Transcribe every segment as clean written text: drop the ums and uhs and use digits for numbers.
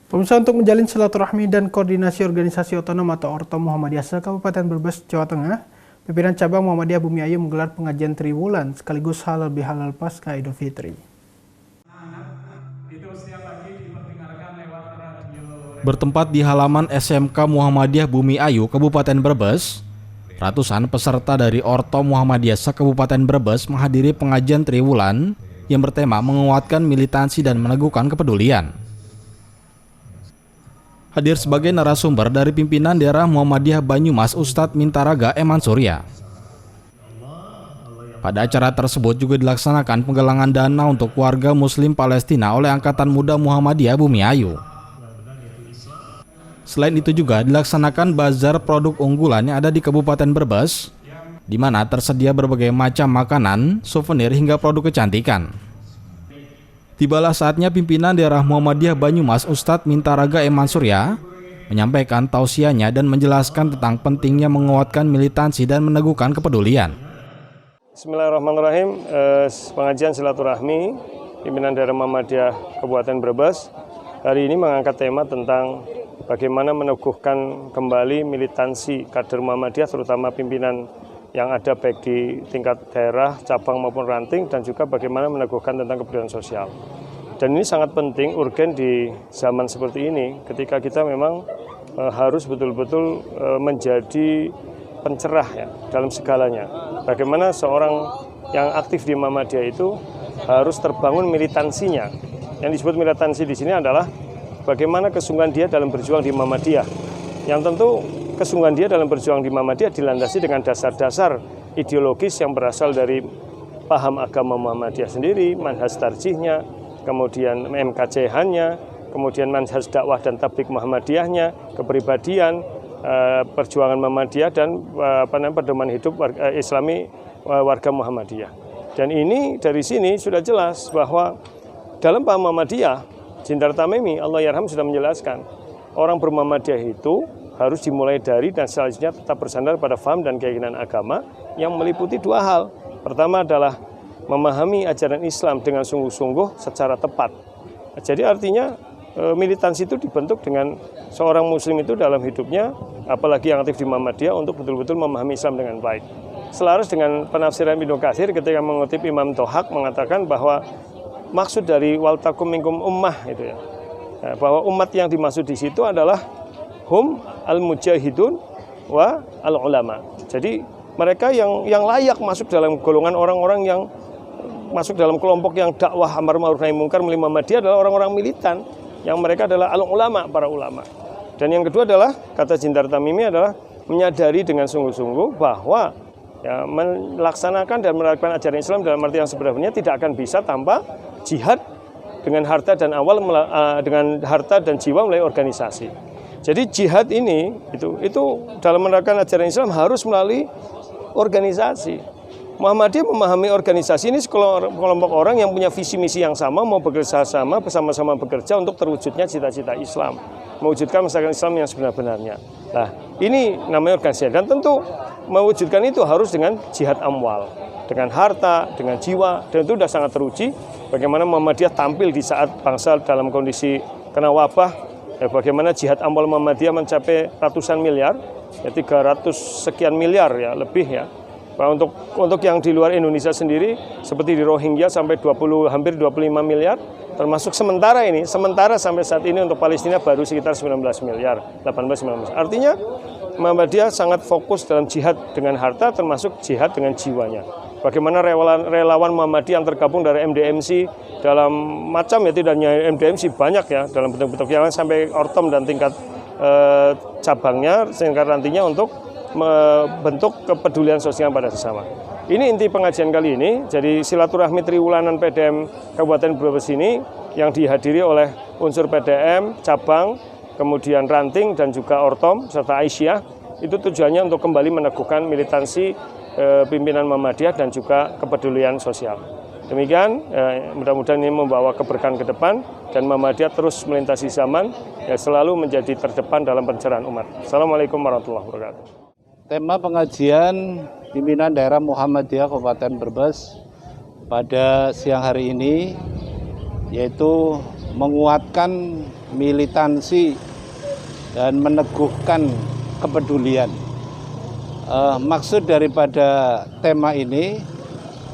Pemirsa, untuk menjalin silaturahmi dan koordinasi organisasi otonom atau Ortom Muhammadiyah Kabupaten Brebes, Jawa Tengah, pimpinan cabang Muhammadiyah Bumi Ayu menggelar pengajian Triwulan sekaligus halal bihalal pasca Idul Fitri. Bertempat di halaman SMK Muhammadiyah Bumi Ayu, Kabupaten Brebes, ratusan peserta dari Ortom Muhammadiyah Kabupaten Brebes menghadiri pengajian Triwulan yang bertema menguatkan militansi dan meneguhkan kepedulian. Hadir sebagai narasumber dari pimpinan daerah Muhammadiyah Banyumas Ustadz Mintaraga Eman Surya. Pada acara tersebut juga dilaksanakan penggalangan dana untuk warga Muslim Palestina oleh Angkatan Muda Muhammadiyah Bumi Ayu. Selain itu juga dilaksanakan bazar produk unggulan yang ada di Kabupaten Brebes, di mana tersedia berbagai macam makanan, souvenir hingga produk kecantikan. Tibalah saatnya pimpinan daerah Muhammadiyah Banyumas Ustadz Mintaraga Eman Surya menyampaikan tausiahnya dan menjelaskan tentang pentingnya menguatkan militansi dan meneguhkan kepedulian. Bismillahirrahmanirrahim. Pengajian silaturahmi pimpinan daerah Muhammadiyah Kabupaten Brebes hari ini mengangkat tema tentang bagaimana meneguhkan kembali militansi kader Muhammadiyah, terutama pimpinan yang ada baik di tingkat daerah, cabang maupun ranting, dan juga bagaimana meneguhkan tentang kepedulian sosial. Dan ini sangat penting, urgen di zaman seperti ini, ketika kita memang harus betul-betul menjadi pencerah ya, dalam segalanya. Bagaimana seorang yang aktif di Muhammadiyah itu harus terbangun militansinya. Yang disebut militansi di sini adalah bagaimana kesungguhan dia dalam berjuang di Muhammadiyah. Yang tentu kesungguhan dia dalam berjuang di Muhammadiyah dilandasi dengan dasar-dasar ideologis yang berasal dari paham agama Muhammadiyah sendiri, manhaj tarjihnya, kemudian MKCH-nya, kemudian manhaj dakwah dan tabligh Muhammadiyahnya, kepribadian, perjuangan Muhammadiyah, dan pedoman hidup Islami warga Muhammadiyah. Dan ini dari sini sudah jelas bahwa dalam paham Muhammadiyah, Jindar Tamimi, Allah yarham, sudah menjelaskan orang bermuhammadiyah itu harus dimulai dari dan selanjutnya tetap bersandar pada faham dan keyakinan agama yang meliputi dua hal. Pertama adalah memahami ajaran Islam dengan sungguh-sungguh secara tepat. Jadi artinya militansi itu dibentuk dengan seorang muslim itu dalam hidupnya, apalagi yang aktif di Muhammadiyah, untuk betul-betul memahami Islam dengan baik. Selaras dengan penafsiran Ibnu Katsir ketika mengutip Imam Tohak mengatakan bahwa maksud dari wal takum minkum ummah itu ya, bahwa umat yang dimaksud di situ adalah hum al-mujahidun wa al-ulama. Jadi mereka yang layak masuk dalam golongan orang-orang yang masuk dalam kelompok yang dakwah amar ma'ruf nahi munkar melalui Muhammadiyah adalah orang-orang militan, yang mereka adalah al-ulama, para ulama. Dan yang kedua adalah, kata Jindar Tamimi, adalah menyadari dengan sungguh-sungguh bahwa ya, melaksanakan dan menerapkan ajaran Islam dalam arti yang sebenarnya tidak akan bisa tanpa jihad dengan harta dan dengan harta dan jiwa melalui organisasi. Jadi jihad ini itu dalam menerapkan ajaran Islam harus melalui organisasi. Muhammadiyah memahami organisasi ini sekelompok orang yang punya visi misi yang sama, mau bekerja sama, bersama-sama bekerja untuk terwujudnya cita-cita Islam, mewujudkan masyarakat Islam yang sebenar-benarnya. Nah, ini namanya organisasi, dan tentu mewujudkan itu harus dengan jihad amwal, dengan harta, dengan jiwa, dan itu sudah sangat teruji. Bagaimana Muhammadiyah tampil di saat bangsa dalam kondisi kena wabah. Bagaimana jihad amwal Muhammadiyah mencapai ratusan miliar, ya 300 sekian miliar ya, lebih ya. Nah, untuk yang di luar Indonesia sendiri seperti di Rohingya sampai hampir 25 miliar, termasuk sementara sampai saat ini untuk Palestina baru sekitar 19 miliar, 18-19. Artinya Muhammadiyah sangat fokus dalam jihad dengan harta, termasuk jihad dengan jiwanya. Bagaimana relawan Muhammadiyah yang tergabung dari MDMC dalam macam, ya tidak hanya MDMC, banyak ya, dalam bentuk-bentuk yang lain sampai Ortom dan tingkat cabangnya, tingkat rantingnya, untuk membentuk kepedulian sosial pada sesama. Ini inti pengajian kali ini. Jadi silaturahmi Triwulanan PDM Kabupaten Brebes ini yang dihadiri oleh unsur PDM, cabang, kemudian ranting dan juga Ortom serta Aisyah, itu tujuannya untuk kembali meneguhkan militansi pimpinan Muhammadiyah dan juga kepedulian sosial. Demikian, mudah-mudahan ini membawa keberkahan ke depan dan Muhammadiyah terus melintasi zaman, ya, selalu menjadi terdepan dalam pencerahan umat. Assalamualaikum warahmatullahi wabarakatuh. Tema pengajian pimpinan daerah Muhammadiyah Kabupaten Brebes pada siang hari ini yaitu menguatkan militansi, dan meneguhkan kepedulian. Maksud daripada tema ini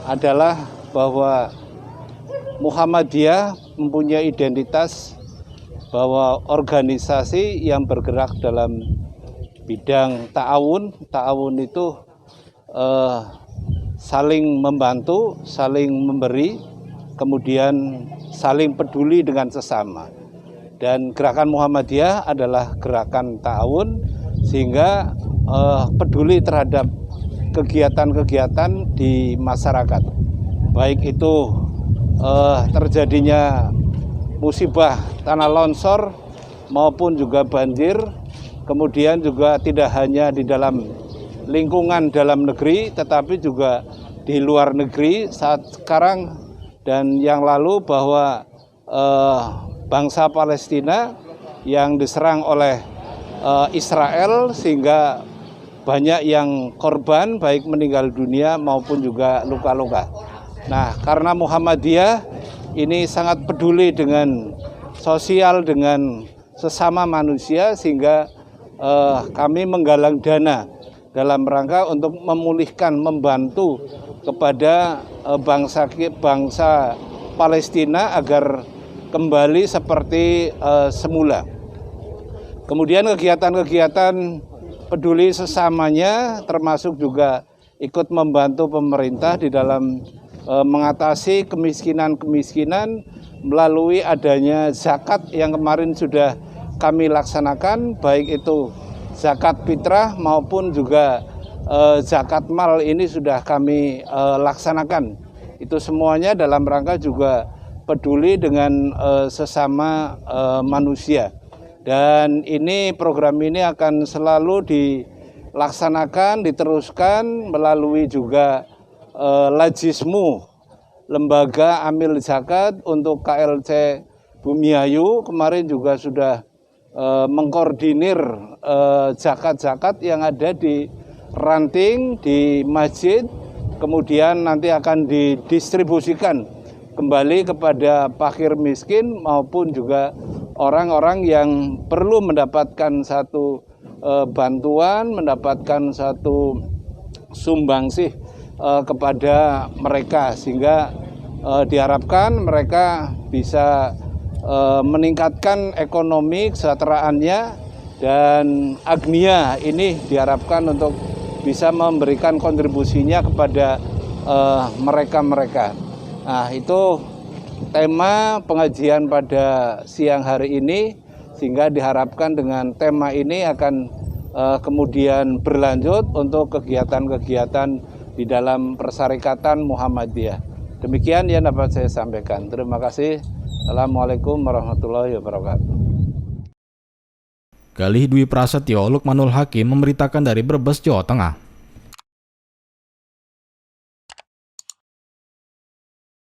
adalah bahwa Muhammadiyah mempunyai identitas bahwa organisasi yang bergerak dalam bidang ta'awun. Ta'awun itu saling membantu, saling memberi, kemudian saling peduli dengan sesama. Dan gerakan Muhammadiyah adalah gerakan ta'awun, sehingga peduli terhadap kegiatan-kegiatan di masyarakat. Baik itu terjadinya musibah tanah longsor maupun juga banjir, kemudian juga tidak hanya di dalam lingkungan dalam negeri, tetapi juga di luar negeri saat sekarang dan yang lalu, bahwa bangsa Palestina yang diserang oleh Israel sehingga banyak yang korban, baik meninggal dunia maupun juga luka-luka. Nah, karena Muhammadiyah ini sangat peduli dengan sosial, dengan sesama manusia, sehingga kami menggalang dana dalam rangka untuk memulihkan, membantu kepada bangsa Palestina agar kembali seperti semula. Kemudian kegiatan-kegiatan peduli sesamanya termasuk juga ikut membantu pemerintah di dalam mengatasi kemiskinan-kemiskinan melalui adanya zakat yang kemarin sudah kami laksanakan, baik itu zakat fitrah maupun juga zakat mal ini sudah kami laksanakan. Itu semuanya dalam rangka juga peduli dengan sesama manusia. Dan ini program ini akan selalu dilaksanakan, diteruskan melalui juga Lajismu, Lembaga Amil Zakat untuk KLC Bumiayu. Kemarin juga sudah mengkoordinir zakat-zakat yang ada di ranting, di masjid, kemudian nanti akan didistribusikan kembali kepada fakir miskin maupun juga orang-orang yang perlu mendapatkan satu bantuan, mendapatkan satu sumbangsih kepada mereka, sehingga diharapkan mereka bisa meningkatkan ekonomi kesejahteraannya, dan Agnia ini diharapkan untuk bisa memberikan kontribusinya kepada mereka-mereka. Nah, itu tema pengajian pada siang hari ini, sehingga diharapkan dengan tema ini akan kemudian berlanjut untuk kegiatan-kegiatan di dalam Persyarikatan Muhammadiyah. Demikian yang dapat saya sampaikan. Terima kasih. Assalamualaikum warahmatullahi wabarakatuh. Galih Dwi Prasetyo, Lukmanul Hakim memberitakan dari Brebes, Jawa Tengah.